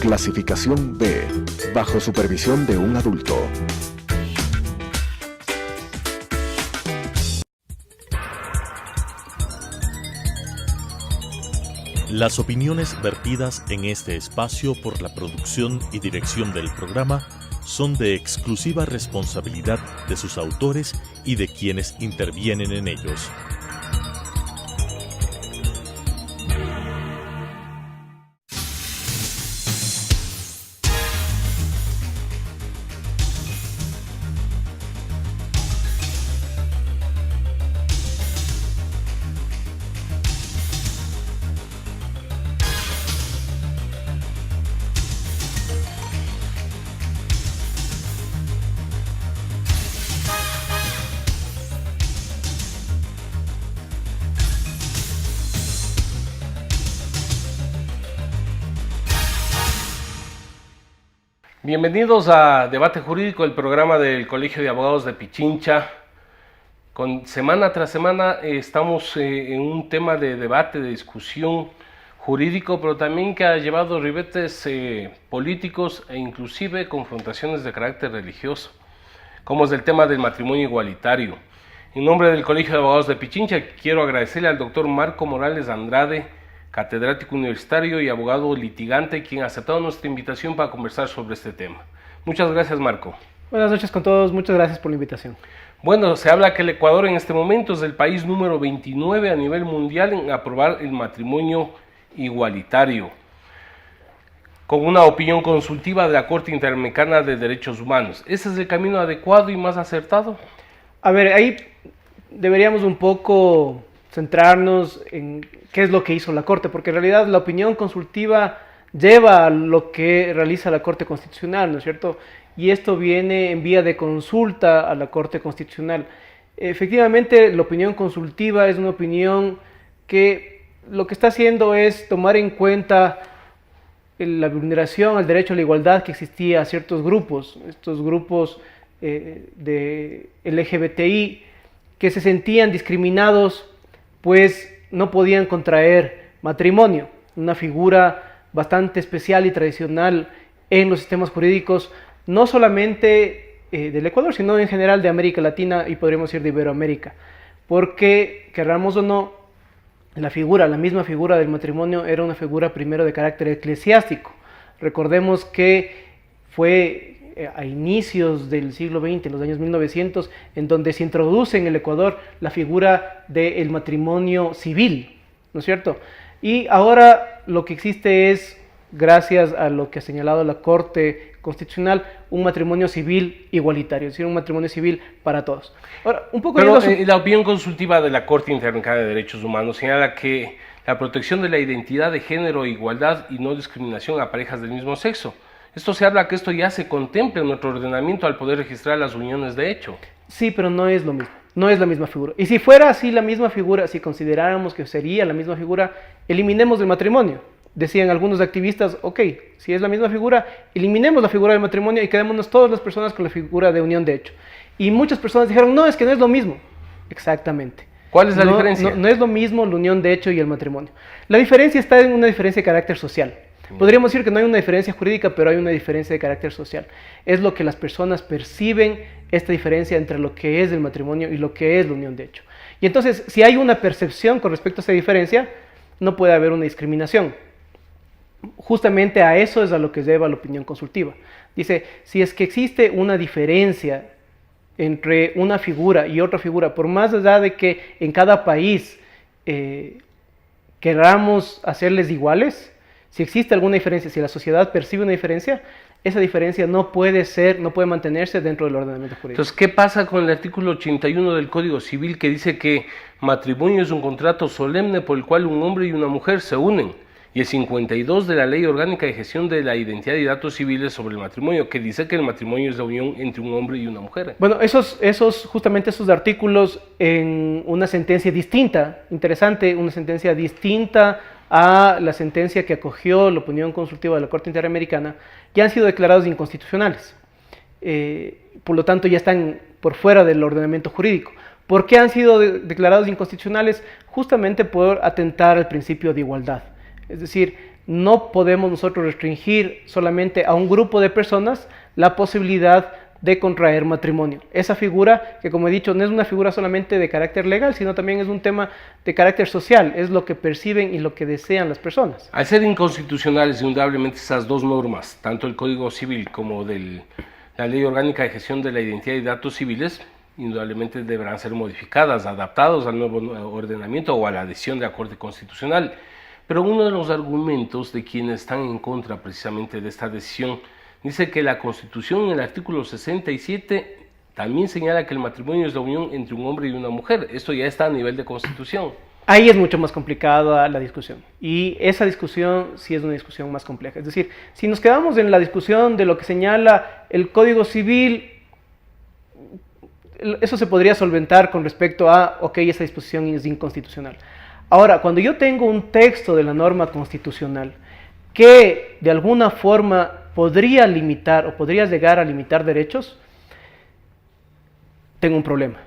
Clasificación B, bajo supervisión de un adulto. Las opiniones vertidas en este espacio por la producción y dirección del programa son de exclusiva responsabilidad de sus autores y de quienes intervienen en ellos. Bienvenidos a Debate Jurídico, el programa del Colegio de Abogados de Pichincha. Semana tras semana estamos en un tema de debate, de discusión jurídico, pero también que ha llevado ribetes políticos e inclusive confrontaciones de carácter religioso, como es el tema del matrimonio igualitario. En nombre del Colegio de Abogados de Pichincha quiero agradecerle al doctor Marco Morales Andrade, catedrático universitario y abogado litigante, quien ha aceptado nuestra invitación para conversar sobre este tema. Muchas gracias, Marco. Buenas noches con todos, muchas gracias por la invitación. Bueno, se habla que el Ecuador en este momento es el país número 29 a nivel mundial en aprobar el matrimonio igualitario, con una opinión consultiva de la Corte Interamericana de Derechos Humanos. ¿Ese es el camino adecuado y más acertado? A ver, ahí deberíamos un poco centrarnos en qué es lo que hizo la Corte, porque en realidad la opinión consultiva lleva a lo que realiza la Corte Constitucional, ¿no es cierto? Y esto viene en vía de consulta a la Corte Constitucional. Efectivamente, la opinión consultiva es una opinión que lo que está haciendo es tomar en cuenta la vulneración al derecho a la igualdad que existía a ciertos grupos, estos grupos de LGBTI que se sentían discriminados, pues no podían contraer matrimonio, una figura bastante especial y tradicional en los sistemas jurídicos, no solamente del Ecuador, sino en general de América Latina y podríamos decir de Iberoamérica, porque, queramos o no, la misma figura del matrimonio era una figura primero de carácter eclesiástico. Recordemos que fue a inicios del siglo XX, en los años 1900, en donde se introduce en el Ecuador la figura del matrimonio civil, ¿no es cierto? Y ahora lo que existe es, gracias a lo que ha señalado la Corte Constitucional, un matrimonio civil igualitario, es decir, un matrimonio civil para todos. Ahora, un poco pero la opinión consultiva de la Corte Interamericana de Derechos Humanos señala que la protección de la identidad de género, igualdad y no discriminación a parejas del mismo sexo. Esto se habla que esto ya se contempla en nuestro ordenamiento al poder registrar las uniones de hecho. Sí, pero no es lo mismo, no es la misma figura. Y si fuera así la misma figura, si consideráramos que sería la misma figura, eliminemos el matrimonio. Decían algunos activistas, ok, si es la misma figura, eliminemos la figura del matrimonio y quedémonos todas las personas con la figura de unión de hecho. Y muchas personas dijeron, no, es que no es lo mismo. Exactamente. ¿Cuál es la diferencia? No es lo mismo la unión de hecho y el matrimonio. La diferencia está en una diferencia de carácter social. Podríamos decir que no hay una diferencia jurídica, pero hay una diferencia de carácter social. Es lo que las personas perciben, esta diferencia entre lo que es el matrimonio y lo que es la unión de hecho. Y entonces, si hay una percepción con respecto a esa diferencia, no puede haber una discriminación. Justamente a eso es a lo que lleva la opinión consultiva. Dice, si es que existe una diferencia entre una figura y otra figura, por más allá de que en cada país queramos hacerles iguales, si existe alguna diferencia, si la sociedad percibe una diferencia, esa diferencia no puede mantenerse dentro del ordenamiento jurídico. Entonces, ¿qué pasa con el artículo 81 del Código Civil que dice que matrimonio es un contrato solemne por el cual un hombre y una mujer se unen? Y el 52 de la Ley Orgánica de Gestión de la Identidad y Datos Civiles sobre el matrimonio, que dice que el matrimonio es la unión entre un hombre y una mujer. Bueno, justamente esos artículos en una sentencia distinta, interesante, una sentencia distinta a la sentencia que acogió la opinión consultiva de la Corte Interamericana, ya han sido declarados inconstitucionales. Por lo tanto, ya están por fuera del ordenamiento jurídico. ¿Por qué han sido declarados inconstitucionales? Justamente por atentar al principio de igualdad. Es decir, no podemos nosotros restringir solamente a un grupo de personas la posibilidad de contraer matrimonio. Esa figura, que como he dicho, no es una figura solamente de carácter legal, sino también es un tema de carácter social, es lo que perciben y lo que desean las personas. Al ser inconstitucionales, indudablemente esas dos normas, tanto el Código Civil como la Ley Orgánica de Gestión de la Identidad y Datos Civiles, indudablemente deberán ser modificadas, adaptados al nuevo ordenamiento o a la decisión de la Corte Constitucional. Pero uno de los argumentos de quienes están en contra precisamente de esta decisión dice que la Constitución en el artículo 67 también señala que el matrimonio es la unión entre un hombre y una mujer. Esto ya está a nivel de Constitución. Ahí es mucho más complicada la discusión, y esa discusión sí es una discusión más compleja. Es decir, si nos quedamos en la discusión de lo que señala el Código Civil, eso se podría solventar con respecto a, ok, esa disposición es inconstitucional. Ahora, cuando yo tengo un texto de la norma constitucional que de alguna forma podría limitar o podría llegar a limitar derechos, tengo un problema.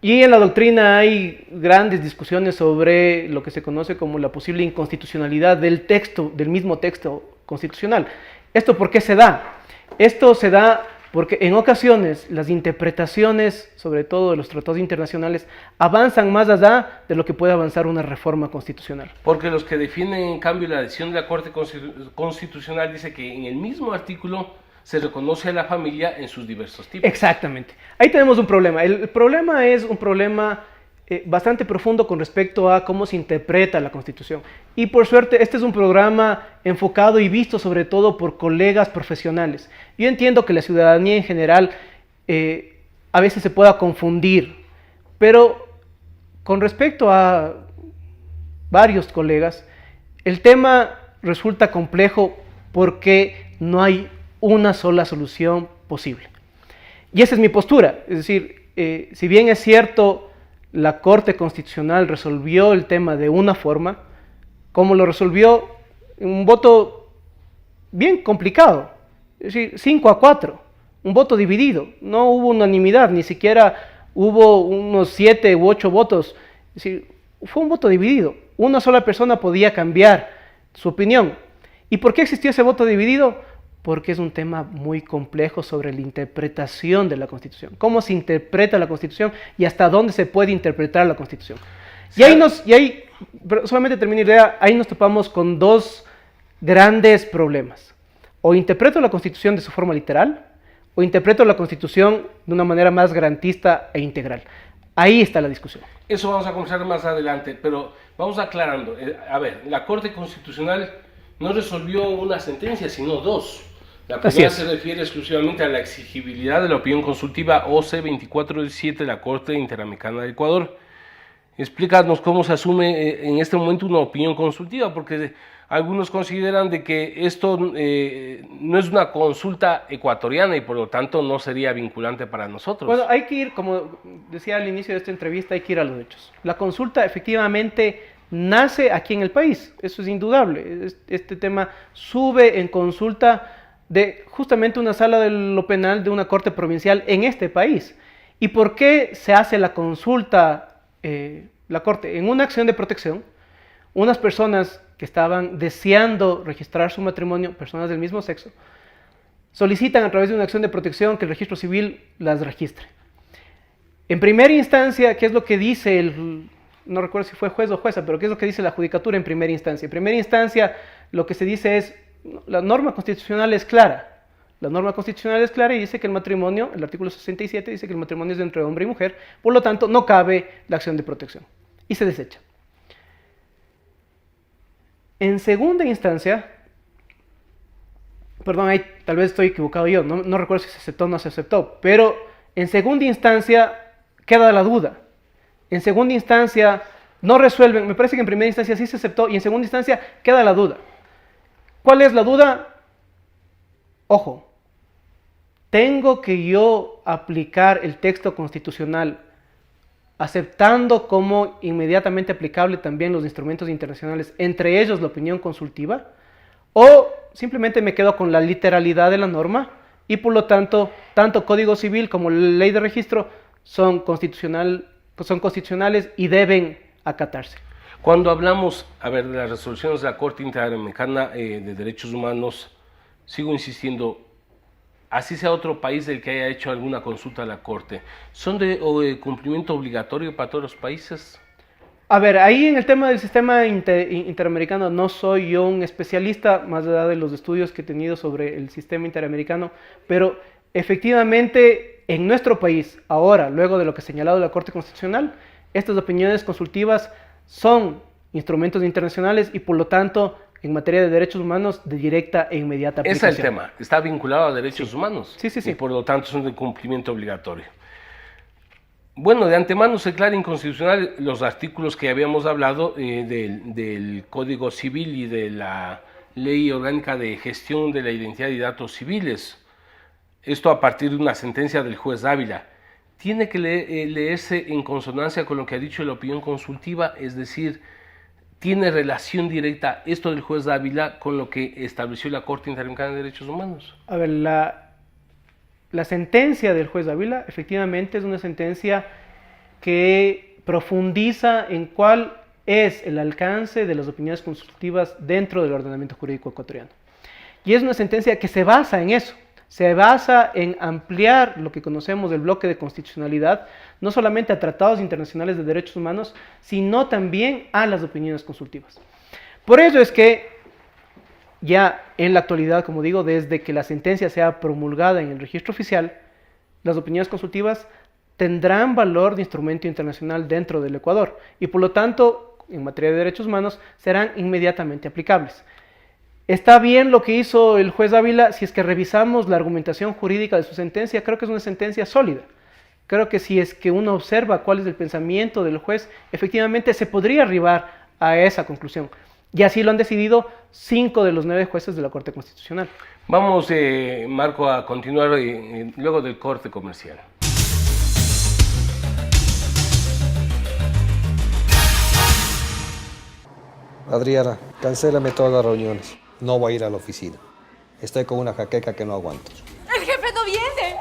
Y en la doctrina hay grandes discusiones sobre lo que se conoce como la posible inconstitucionalidad del texto, del mismo texto constitucional. ¿Esto por qué se da? Esto se da porque en ocasiones las interpretaciones, sobre todo de los tratados internacionales, avanzan más allá de lo que puede avanzar una reforma constitucional. Porque los que defienden, en cambio, la decisión de la Corte Constitucional dice que en el mismo artículo se reconoce a la familia en sus diversos tipos. Exactamente. Ahí tenemos un problema. El problema es un problema bastante profundo con respecto a cómo se interpreta la Constitución. Y por suerte, este es un programa enfocado y visto sobre todo por colegas profesionales. Yo entiendo que la ciudadanía en general a veces se pueda confundir, pero con respecto a varios colegas, el tema resulta complejo porque no hay una sola solución posible. Y esa es mi postura. Es decir, si bien es cierto, la Corte Constitucional resolvió el tema de una forma, como lo resolvió, un voto bien complicado, es decir, 5-4, un voto dividido, no hubo unanimidad, ni siquiera hubo unos 7 u 8 votos, es decir, fue un voto dividido, una sola persona podía cambiar su opinión. ¿Y por qué existió ese voto dividido? Porque es un tema muy complejo sobre la interpretación de la Constitución. Cómo se interpreta la Constitución y hasta dónde se puede interpretar la Constitución. Y ahí, solamente termino la idea, ahí nos topamos con dos grandes problemas. O interpreto la Constitución de su forma literal, o interpreto la Constitución de una manera más garantista e integral. Ahí está la discusión. Eso vamos a conversar más adelante, pero vamos aclarando. A ver, la Corte Constitucional no resolvió una sentencia, sino dos. La primera se refiere exclusivamente a la exigibilidad de la opinión consultiva OC 2417 de la Corte Interamericana de Ecuador. Explícanos cómo se asume en este momento una opinión consultiva, porque algunos consideran de que esto no es una consulta ecuatoriana y por lo tanto no sería vinculante para nosotros. Bueno, hay que ir, como decía al inicio de esta entrevista, hay que ir a los hechos. La consulta efectivamente nace aquí en el país, eso es indudable. Este tema sube en consulta de justamente una sala de lo penal de una corte provincial en este país. ¿Y por qué se hace la consulta, la corte? En una acción de protección, unas personas que estaban deseando registrar su matrimonio, personas del mismo sexo, solicitan a través de una acción de protección que el registro civil las registre. En primera instancia, ¿qué es lo que dice no recuerdo si fue juez o jueza, pero qué es lo que dice la judicatura en primera instancia? En primera instancia, lo que se dice es, la norma constitucional es clara. La norma constitucional es clara y dice que el matrimonio, el artículo 67 dice que el matrimonio es entre hombre y mujer, por lo tanto no cabe la acción de protección y se desecha. En segunda instancia, perdón, ahí tal vez estoy equivocado yo, no recuerdo si se aceptó o no se aceptó, pero en segunda instancia queda la duda. En segunda instancia no resuelven, me parece que en primera instancia sí se aceptó y en segunda instancia queda la duda. ¿Cuál es la duda? Ojo, ¿tengo que yo aplicar el texto constitucional aceptando como inmediatamente aplicable también los instrumentos internacionales, entre ellos la opinión consultiva? ¿O simplemente me quedo con la literalidad de la norma y por lo tanto, tanto Código Civil como Ley de Registro son constitucionales y deben acatarse? Cuando hablamos, a ver, de las resoluciones de la Corte Interamericana de Derechos Humanos, sigo insistiendo, así sea otro país del que haya hecho alguna consulta a la Corte, ¿son de cumplimiento obligatorio para todos los países? A ver, ahí en el tema del sistema interamericano no soy yo un especialista, más allá de los estudios que he tenido sobre el sistema interamericano, pero efectivamente en nuestro país, ahora, luego de lo que ha señalado la Corte Constitucional, estas opiniones consultivas son instrumentos internacionales y por lo tanto en materia de derechos humanos de directa e inmediata aplicación. Ese es el tema, está vinculado a derechos humanos Sí. y por lo tanto son de cumplimiento obligatorio. Bueno, de antemano se declara inconstitucional los artículos que habíamos hablado del Código Civil y de la Ley Orgánica de Gestión de la Identidad y Datos Civiles. Esto a partir de una sentencia del juez Dávila. Tiene que leerse en consonancia con lo que ha dicho la opinión consultiva, es decir, tiene relación directa esto del juez Dávila con lo que estableció la Corte Interamericana de Derechos Humanos. A ver, la sentencia del juez Dávila efectivamente es una sentencia que profundiza en cuál es el alcance de las opiniones consultivas dentro del ordenamiento jurídico ecuatoriano. Y es una sentencia que se basa en eso, se basa en ampliar lo que conocemos del bloque de constitucionalidad, no solamente a tratados internacionales de derechos humanos, sino también a las opiniones consultivas. Por ello es que ya en la actualidad, como digo, desde que la sentencia sea promulgada en el registro oficial, las opiniones consultivas tendrán valor de instrumento internacional dentro del Ecuador y por lo tanto, en materia de derechos humanos, serán inmediatamente aplicables. Está bien lo que hizo el juez Dávila, si es que revisamos la argumentación jurídica de su sentencia, creo que es una sentencia sólida. Creo que si es que uno observa cuál es el pensamiento del juez, efectivamente se podría arribar a esa conclusión. Y así lo han decidido 5 de los 9 jueces de la Corte Constitucional. Vamos, Marco, a continuar luego del corte comercial. Adriana, cancélame todas las reuniones. No voy a ir a la oficina. Estoy con una jaqueca que no aguanto. ¡El jefe no viene!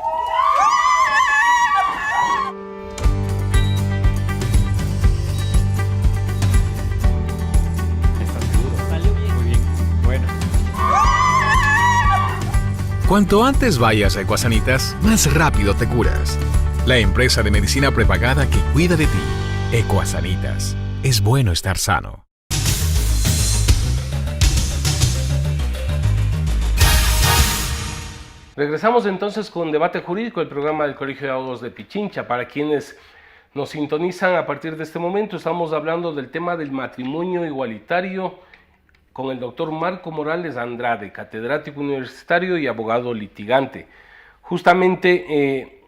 Cuanto antes vayas a Ecuasanitas, más rápido te curas. La empresa de medicina prepagada que cuida de ti. Ecuasanitas. Es bueno estar sano. Regresamos entonces con Debate Jurídico, el programa del Colegio de Abogados de Pichincha. Para quienes nos sintonizan a partir de este momento, estamos hablando del tema del matrimonio igualitario con el doctor Marco Morales Andrade, catedrático universitario y abogado litigante. Justamente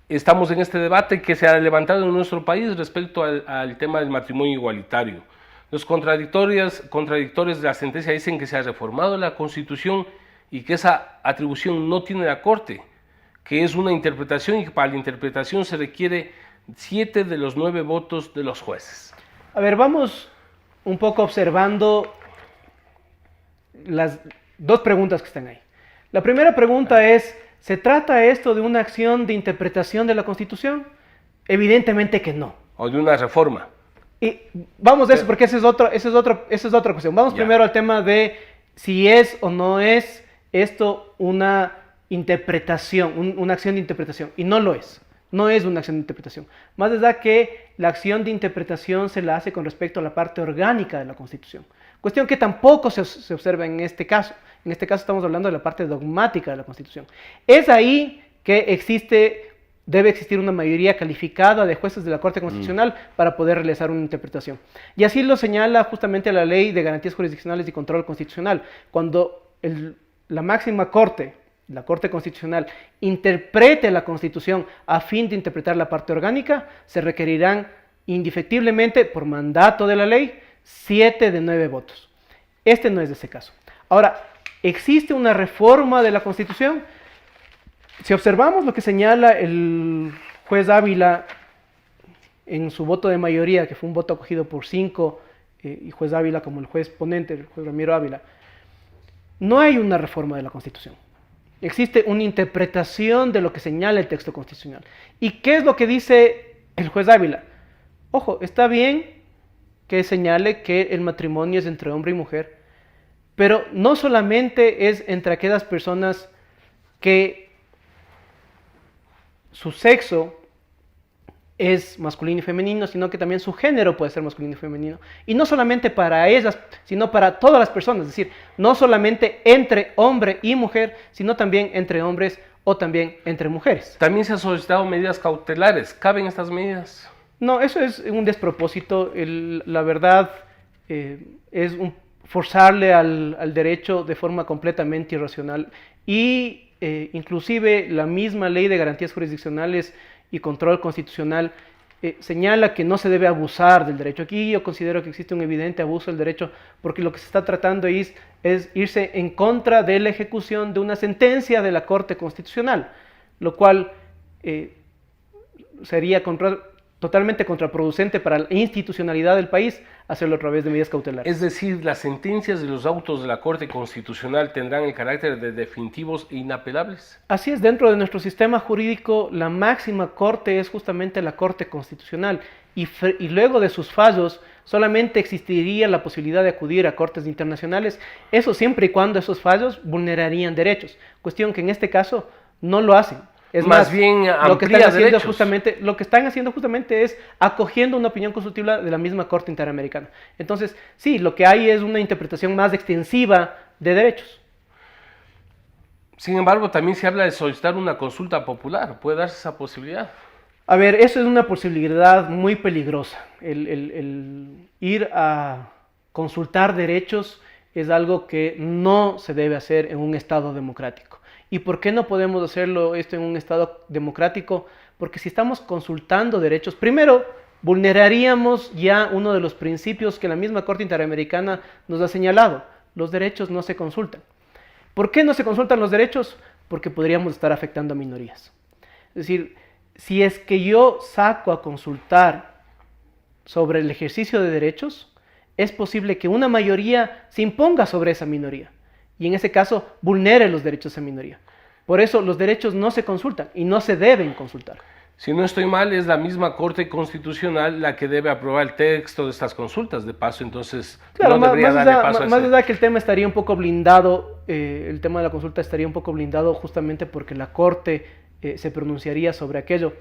estamos en este debate que se ha levantado en nuestro país respecto al tema del matrimonio igualitario. Los contradictores de la sentencia dicen que se ha reformado la Constitución y que esa atribución no tiene la Corte, que es una interpretación y que para la interpretación se requiere 7 de los 9 votos de los jueces. A ver, vamos un poco observando las 2 preguntas que están ahí. La primera pregunta es, ¿se trata esto de una acción de interpretación de la Constitución? Evidentemente que no. O de una reforma. Y vamos de eso porque esa es otra cuestión. Vamos primero al tema de si es o no es esto una interpretación, una acción de interpretación. Y no lo es. No es una acción de interpretación. Más allá que la acción de interpretación se la hace con respecto a la parte orgánica de la Constitución. Cuestión que tampoco se observa en este caso. En este caso estamos hablando de la parte dogmática de la Constitución. Es ahí que debe existir una mayoría calificada de jueces de la Corte Constitucional para poder realizar una interpretación. Y así lo señala justamente la Ley de Garantías Jurisdiccionales y Control Constitucional. Cuando la máxima Corte, la Corte Constitucional, interprete la Constitución a fin de interpretar la parte orgánica, se requerirán indefectiblemente, por mandato de la ley, 7 de 9 votos. Este no es ese caso. Ahora, ¿existe una reforma de la Constitución? Si observamos lo que señala el juez Ávila en su voto de mayoría, que fue un voto acogido por 5, y juez Ávila como el juez ponente, el juez Ramiro Ávila, no hay una reforma de la Constitución. Existe una interpretación de lo que señala el texto constitucional. ¿Y qué es lo que dice el juez Ávila? Ojo, está bien que señale que el matrimonio es entre hombre y mujer, pero no solamente es entre aquellas personas que su sexo es masculino y femenino, sino que también su género puede ser masculino y femenino. Y no solamente para ellas, sino para todas las personas. Es decir, no solamente entre hombre y mujer, sino también entre hombres o también entre mujeres. También se han solicitado medidas cautelares. ¿Caben estas medidas? No, eso es un despropósito. La verdad es forzarle al derecho de forma completamente irracional. Y inclusive la misma ley de garantías jurisdiccionales y control constitucional señala que no se debe abusar del derecho. Aquí yo considero que existe un evidente abuso del derecho porque lo que se está tratando es irse en contra de la ejecución de una sentencia de la Corte Constitucional, lo cual sería totalmente contraproducente para la institucionalidad del país hacerlo a través de medidas cautelares. Es decir, las sentencias de los autos de la Corte Constitucional tendrán el carácter de definitivos e inapelables. Así es, dentro de nuestro sistema jurídico, la máxima corte es justamente la Corte Constitucional y luego de sus fallos solamente existiría la posibilidad de acudir a cortes internacionales, eso siempre y cuando esos fallos vulnerarían derechos, cuestión que en este caso no lo hacen. Es más bien lo que están haciendo justamente es acogiendo una opinión consultiva de la misma Corte Interamericana. Entonces, sí, lo que hay es una interpretación más extensiva de derechos. Sin embargo, también se habla de solicitar una consulta popular. ¿Puede darse esa posibilidad? A ver, eso es una posibilidad muy peligrosa. El ir a consultar derechos es algo que no se debe hacer en un Estado democrático. ¿Y por qué no podemos hacerlo esto en un Estado democrático? Porque si estamos consultando derechos, primero vulneraríamos ya uno de los principios que la misma Corte Interamericana nos ha señalado. Los derechos no se consultan. ¿Por qué no se consultan los derechos? Porque podríamos estar afectando a minorías. Es decir, si es que yo saco a consultar sobre el ejercicio de derechos, es posible que una mayoría se imponga sobre esa minoría. Y en ese caso vulnere los derechos de esa minoría. Por eso los derechos no se consultan y no se deben consultar. Si no estoy mal, es la misma Corte Constitucional la que debe aprobar el texto de estas consultas. De paso, entonces, claro, no debería darle paso a ese. Más allá que el tema estaría un poco blindado, el tema de la consulta estaría un poco blindado justamente porque la Corte se pronunciaría sobre aquello.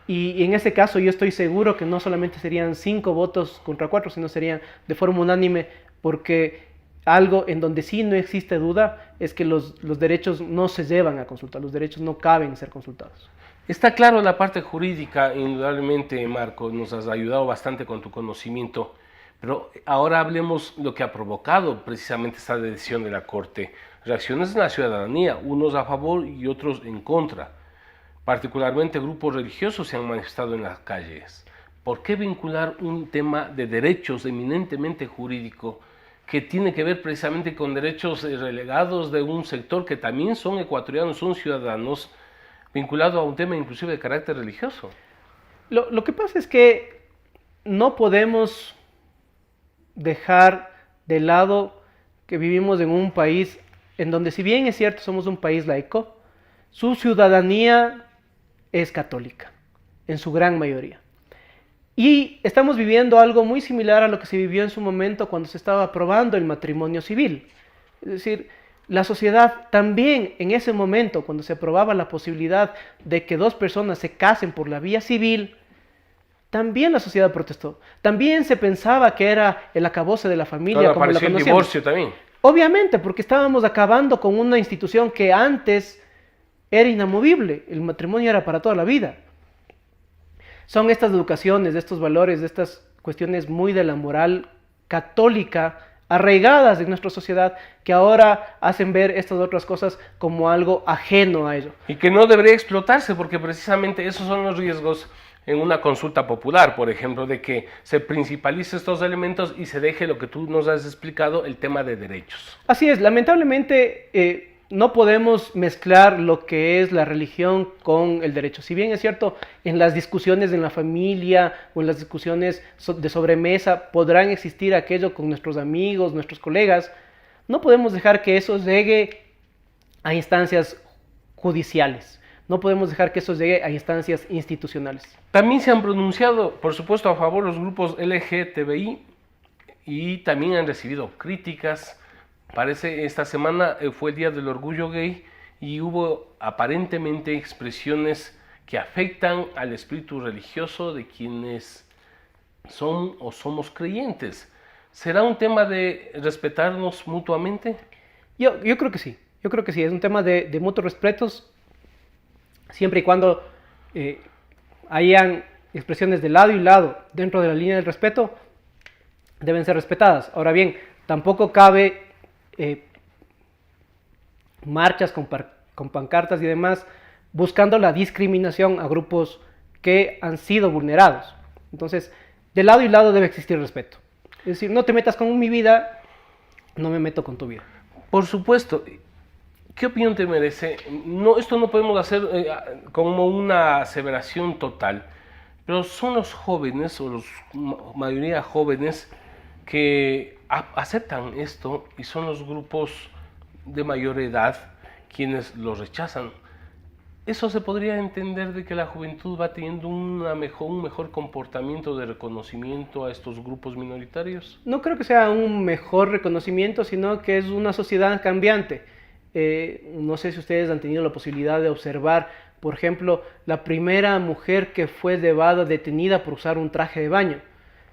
Y en ese caso yo estoy seguro que no solamente serían 5 votos contra 4, sino serían de forma unánime, porque algo en donde sí no existe duda es que los derechos no se llevan a consultar, los derechos no caben ser consultados. Está claro la parte jurídica, indudablemente, Marco, nos has ayudado bastante con tu conocimiento, pero ahora hablemos lo que ha provocado precisamente esta decisión de la Corte. Reacciones en la ciudadanía, unos a favor y otros en contra. Particularmente grupos religiosos se han manifestado en las calles. ¿Por qué vincular un tema de derechos eminentemente jurídico que tiene que ver precisamente con derechos relegados de un sector que también son ecuatorianos, son ciudadanos, vinculado a un tema inclusive de carácter religioso? Lo que pasa es que no podemos dejar de lado que vivimos en un país en donde, si bien es cierto somos un país laico, su ciudadanía es católica, en su gran mayoría. Y estamos viviendo algo muy similar a lo que se vivió en su momento cuando se estaba aprobando el matrimonio civil. Es decir, la sociedad también en ese momento, cuando se aprobaba la posibilidad de que 2 personas se casen por la vía civil, también la sociedad protestó. También se pensaba que era el acabose de la familia. Cuando como la apareció el conocíamos. divorcio también. Obviamente, porque estábamos acabando con una institución que antes era inamovible. El matrimonio era para toda la vida. Son estas educaciones, de estos valores, de estas cuestiones muy de la moral católica, arraigadas en nuestra sociedad, que ahora hacen ver estas otras cosas como algo ajeno a ello. Y que no debería explotarse, porque precisamente esos son los riesgos en una consulta popular, por ejemplo, de que se principalice estos elementos y se deje lo que tú nos has explicado, el tema de derechos. Así es, lamentablemente no podemos mezclar lo que es la religión con el derecho. Si bien es cierto, en las discusiones en la familia o en las discusiones de sobremesa podrán existir aquello con nuestros amigos, nuestros colegas, no podemos dejar que eso llegue a instancias judiciales. No podemos dejar que eso llegue a instancias institucionales. También se han pronunciado, por supuesto, a favor los grupos LGTBI y también han recibido críticas. Parece esta semana fue el Día del Orgullo Gay y hubo aparentemente expresiones que afectan al espíritu religioso de quienes son o somos creyentes. ¿Será un tema de respetarnos mutuamente? Yo creo que sí. Yo creo que sí. Es un tema de mutuos respetos, siempre y cuando hayan expresiones de lado y lado dentro de la línea del respeto, deben ser respetadas. Ahora bien, tampoco cabe marchas con pancartas y demás buscando la discriminación a grupos que han sido vulnerados. Entonces, de lado y lado debe existir respeto. Es decir, no te metas con mi vida, no me meto con tu vida. Por supuesto. ¿Qué opinión te merece? No, esto no podemos hacer como una aseveración total, pero son los jóvenes, o la mayoría jóvenes, que aceptan esto y son los grupos de mayor edad quienes lo rechazan. ¿Eso se podría entender de que la juventud va teniendo un mejor comportamiento de reconocimiento a estos grupos minoritarios? No creo que sea un mejor reconocimiento, sino que es una sociedad cambiante. No sé si ustedes han tenido la posibilidad de observar, por ejemplo, la primera mujer que fue detenida por usar un traje de baño.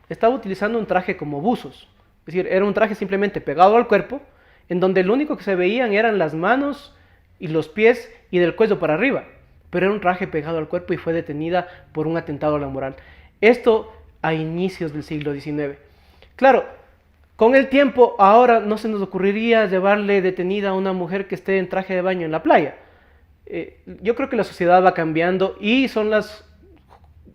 Estaba utilizando un traje como buzos, es decir, era un traje simplemente pegado al cuerpo, en donde lo único que se veían eran las manos y los pies y del cuello para arriba, pero era un traje pegado al cuerpo y fue detenida por un atentado a la moral. Esto a inicios del siglo XIX. Claro, con el tiempo ahora no se nos ocurriría llevarle detenida a una mujer que esté en traje de baño en la playa. Yo creo que la sociedad va cambiando y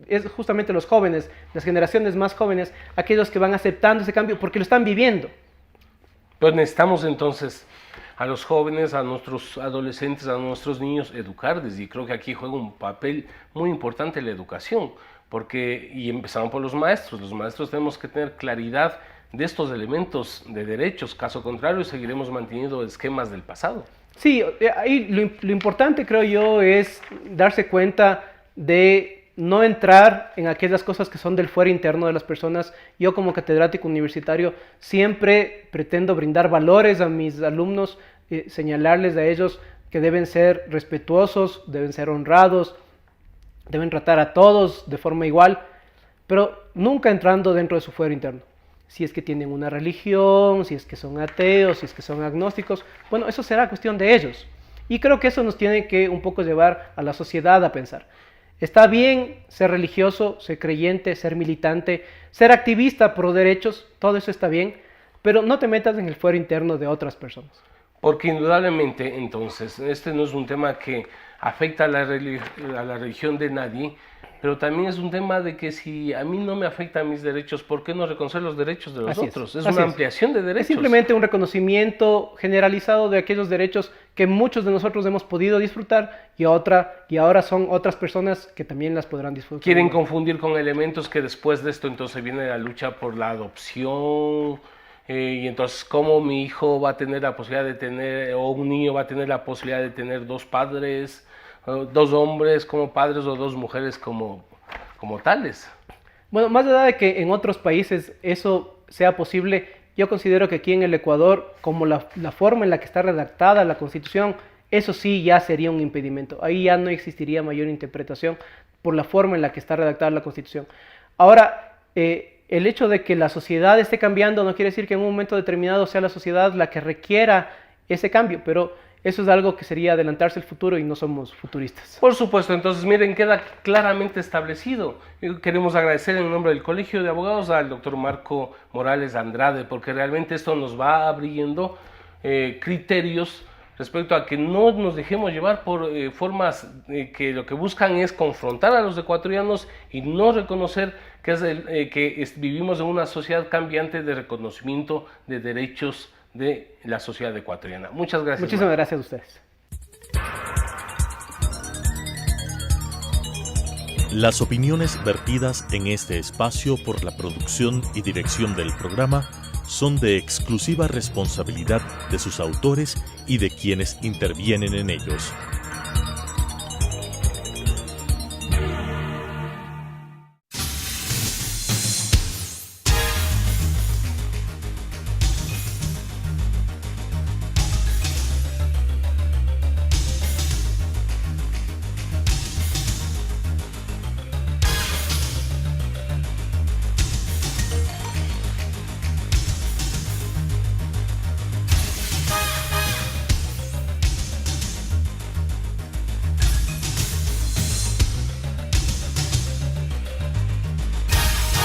es justamente los jóvenes, las generaciones más jóvenes, aquellos que van aceptando ese cambio porque lo están viviendo. Pues necesitamos entonces a los jóvenes, a nuestros adolescentes, a nuestros niños, educarles, y creo que aquí juega un papel muy importante la educación, y empezamos por los maestros tenemos que tener claridad de estos elementos de derechos, caso contrario seguiremos manteniendo esquemas del pasado. Sí, ahí lo importante creo yo es darse cuenta de no entrar en aquellas cosas que son del fuero interno de las personas. Yo como catedrático universitario siempre pretendo brindar valores a mis alumnos, señalarles a ellos que deben ser respetuosos, deben ser honrados, deben tratar a todos de forma igual, pero nunca entrando dentro de su fuero interno. Si es que tienen una religión, si es que son ateos, si es que son agnósticos, bueno, eso será cuestión de ellos. Y creo que eso nos tiene que un poco llevar a la sociedad a pensar. Está bien ser religioso, ser creyente, ser militante, ser activista pro derechos, todo eso está bien, pero no te metas en el fuero interno de otras personas. Porque indudablemente, entonces, este no es un tema que afecta a la religión de nadie, pero también es un tema de que si a mí no me afectan mis derechos, ¿por qué no reconocer los derechos de los otros? Es una ampliación de derechos. Es simplemente un reconocimiento generalizado de aquellos derechos que muchos de nosotros hemos podido disfrutar y ahora son otras personas que también las podrán disfrutar. Quieren confundir con elementos que después de esto entonces viene la lucha por la adopción, y entonces cómo mi hijo va a tener la posibilidad de tener, o un niño va a tener la posibilidad de tener dos padres, dos hombres como padres o dos mujeres como tales. Bueno, más allá de que en otros países eso sea posible, yo considero que aquí en el Ecuador, como la forma en la que está redactada la Constitución, eso sí ya sería un impedimento. Ahí ya no existiría mayor interpretación por la forma en la que está redactada la Constitución. Ahora, el hecho de que la sociedad esté cambiando no quiere decir que en un momento determinado sea la sociedad la que requiera ese cambio, pero eso es algo que sería adelantarse al futuro y no somos futuristas. Por supuesto, entonces miren, queda claramente establecido. Queremos agradecer en nombre del Colegio de Abogados al doctor Marco Morales Andrade, porque realmente esto nos va abriendo criterios respecto a que no nos dejemos llevar por formas que lo que buscan es confrontar a los ecuatorianos y no reconocer que vivimos en una sociedad cambiante de reconocimiento de derechos de la sociedad ecuatoriana. Muchas gracias. Muchísimas gracias a ustedes. Las opiniones vertidas en este espacio por la producción y dirección del programa son de exclusiva responsabilidad de sus autores y de quienes intervienen en ellos.